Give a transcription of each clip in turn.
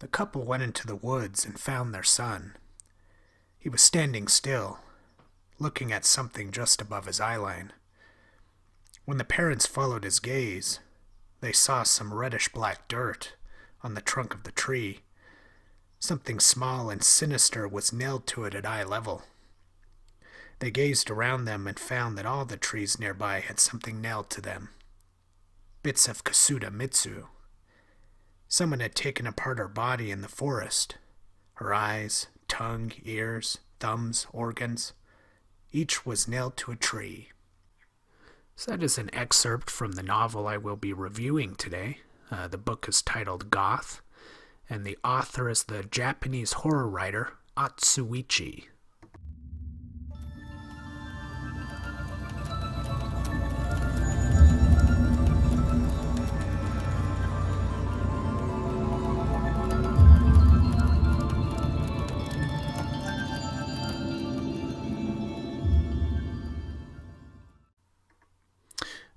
The couple went into the woods and found their son. He was standing still, looking at something just above his eyeline. When the parents followed his gaze, they saw some reddish-black dirt on the trunk of the tree. Something small and sinister was nailed to it at eye level. They gazed around them and found that all the trees nearby had something nailed to them. Bits of Kasuda Mitsu. Someone had taken apart her body in the forest. Her eyes, tongue, ears, thumbs, organs. Each was nailed to a tree. So that is an excerpt from the novel I will be reviewing today. The book is titled Goth, and the author is the Japanese horror writer Otsuichi.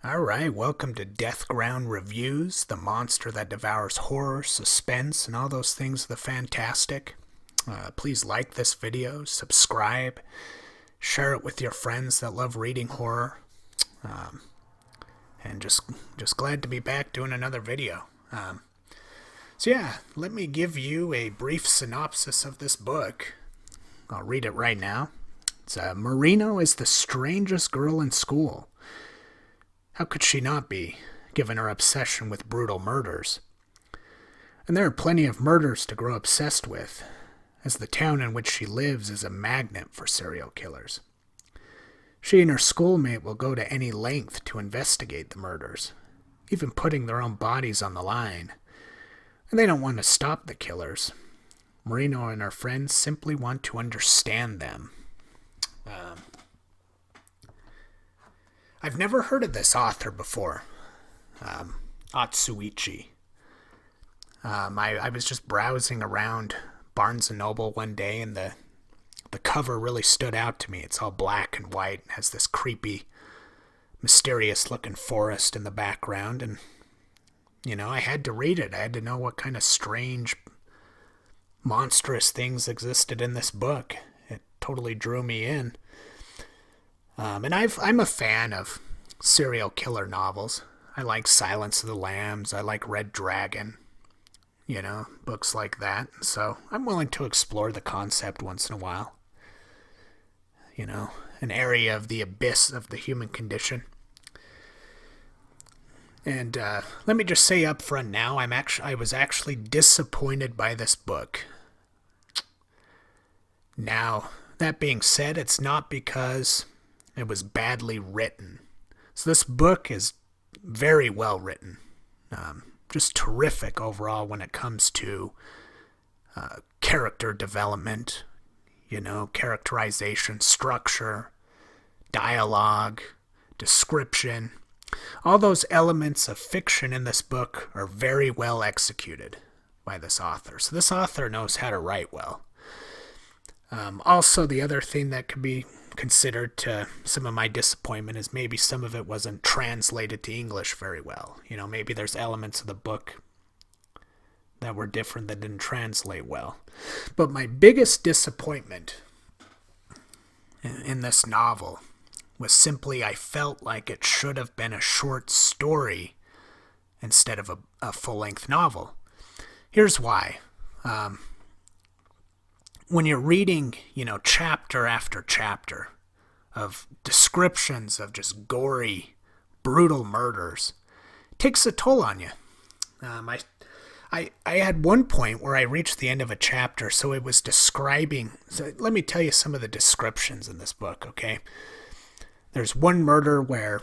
Alright, welcome to DeathGroundReviews, the monster that devours horror, suspense, and all those things of the fantastic. Please like this video, subscribe, share it with your friends that love reading horror, and just glad to be back doing another video. Let me give you a brief synopsis of this book. I'll read it right now. It's Marino is the strangest girl in school. How could she not be, given her obsession with brutal murders? And there are plenty of murders to grow obsessed with, as the town in which she lives is a magnet for serial killers. She and her schoolmate will go to any length to investigate the murders, even putting their own bodies on the line. And they don't want to stop the killers. Marino and her friends simply want to understand them. I've never heard of this author before, Otsuichi. I was just browsing around Barnes & Noble one day, and the cover really stood out to me. It's all black and white and has this creepy, mysterious-looking forest in the background. And, I had to read it. I had to know what kind of strange, monstrous things existed in this book. It totally drew me in. And I'm a fan of serial killer novels. I like Silence of the Lambs. I like Red Dragon. Books like that. So I'm willing to explore the concept once in a while. An area of the abyss of the human condition. And let me just say up front now, I was actually disappointed by this book. Now, that being said, it's not because it was badly written. So this book is very well written. Just terrific overall when it comes to character development, characterization, structure, dialogue, description. All those elements of fiction in this book are very well executed by this author. So this author knows how to write well. Also, the other thing that could be considered to some of my disappointment is maybe some of it wasn't translated to English very well. Maybe there's elements of the book that were different that didn't translate well. But my biggest disappointment in this novel was simply I felt like it should have been a short story instead of a full-length novel. Here's why. When you're reading, chapter after chapter of descriptions of just gory, brutal murders, it takes a toll on you. I had one point where I reached the end of a chapter, so it was describing. So let me tell you some of the descriptions in this book, okay? There's one murder where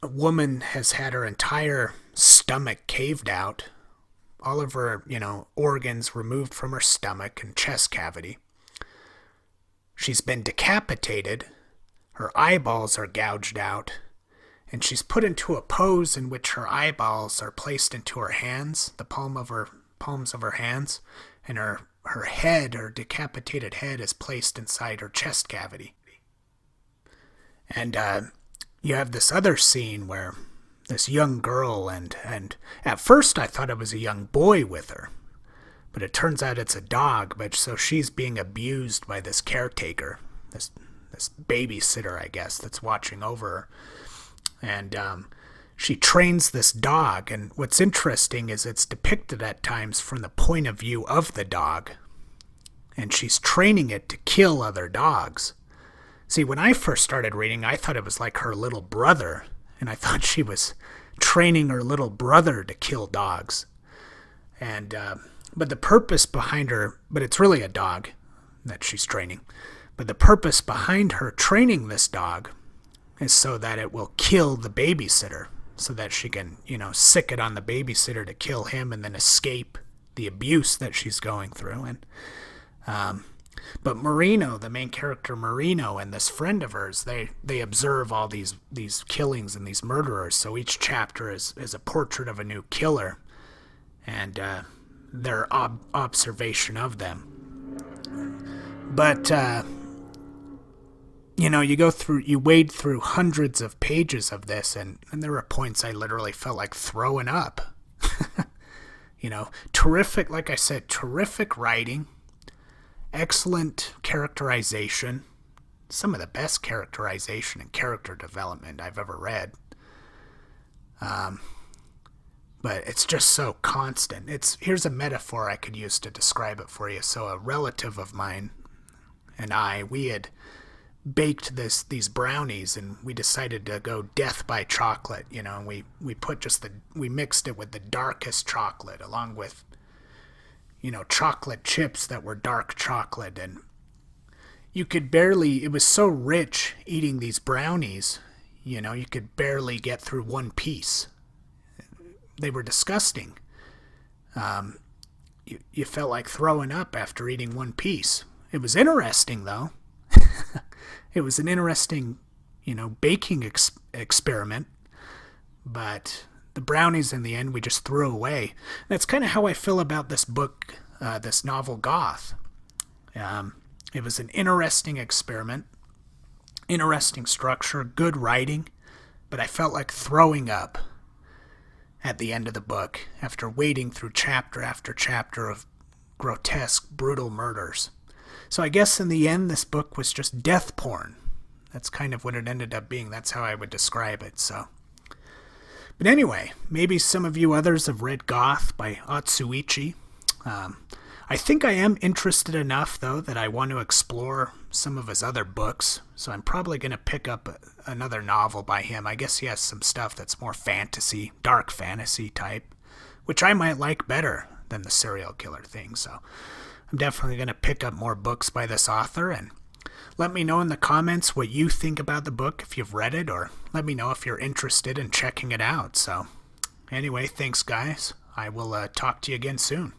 a woman has had her entire stomach caved out, all of her, organs removed from her stomach and chest cavity. She's been decapitated, her eyeballs are gouged out, and she's put into a pose in which her eyeballs are placed into her hands, the palms of her hands, and her head, her decapitated head, is placed inside her chest cavity. And you have this other scene where this young girl, and at first I thought it was a young boy with her, but it turns out it's a dog. But so she's being abused by this caretaker, this babysitter, I guess, that's watching over her. And she trains this dog, and what's interesting is it's depicted at times from the point of view of the dog, and she's training it to kill other dogs. See, when I first started reading, I thought it was like her little brother, and I thought she was training her little brother to kill dogs. And but the purpose behind her, but it's really a dog that she's training, but the purpose behind her training this dog is so that it will kill the babysitter, so that she can, sick it on the babysitter to kill him and then escape the abuse that she's going through. And but Marino, the main character Marino, and this friend of hers, they observe all these killings and these murderers. So each chapter is a portrait of a new killer and their observation of them. But you wade through hundreds of pages of this, and there were points I literally felt like throwing up. Terrific, like I said, terrific writing, excellent characterization, some of the best characterization and character development I've ever read. But it's just so constant. Here's a metaphor I could use to describe it for you. So a relative of mine and we had baked these brownies, and we decided to go death by chocolate, and we put we mixed it with the darkest chocolate along with chocolate chips that were dark chocolate, and you could barely, it was so rich eating these brownies, you could barely get through one piece. They were disgusting. You felt like throwing up after eating one piece. It was interesting though. It was an interesting, baking experiment, but the brownies in the end we just threw away. That's kind of how I feel about this book, this novel Goth. It was an interesting experiment, interesting structure, good writing, but I felt like throwing up at the end of the book after wading through chapter after chapter of grotesque, brutal murders. So I guess in the end this book was just death porn. That's kind of what it ended up being. That's how I would describe it. But anyway, maybe some of you others have read Goth by Otsuichi. I think I am interested enough, though, that I want to explore some of his other books. So I'm probably going to pick up another novel by him. I guess he has some stuff that's more fantasy, dark fantasy type, which I might like better than the serial killer thing. So I'm definitely going to pick up more books by this author, and let me know in the comments what you think about the book if you've read it, or let me know if you're interested in checking it out. So anyway, thanks guys. I will talk to you again soon.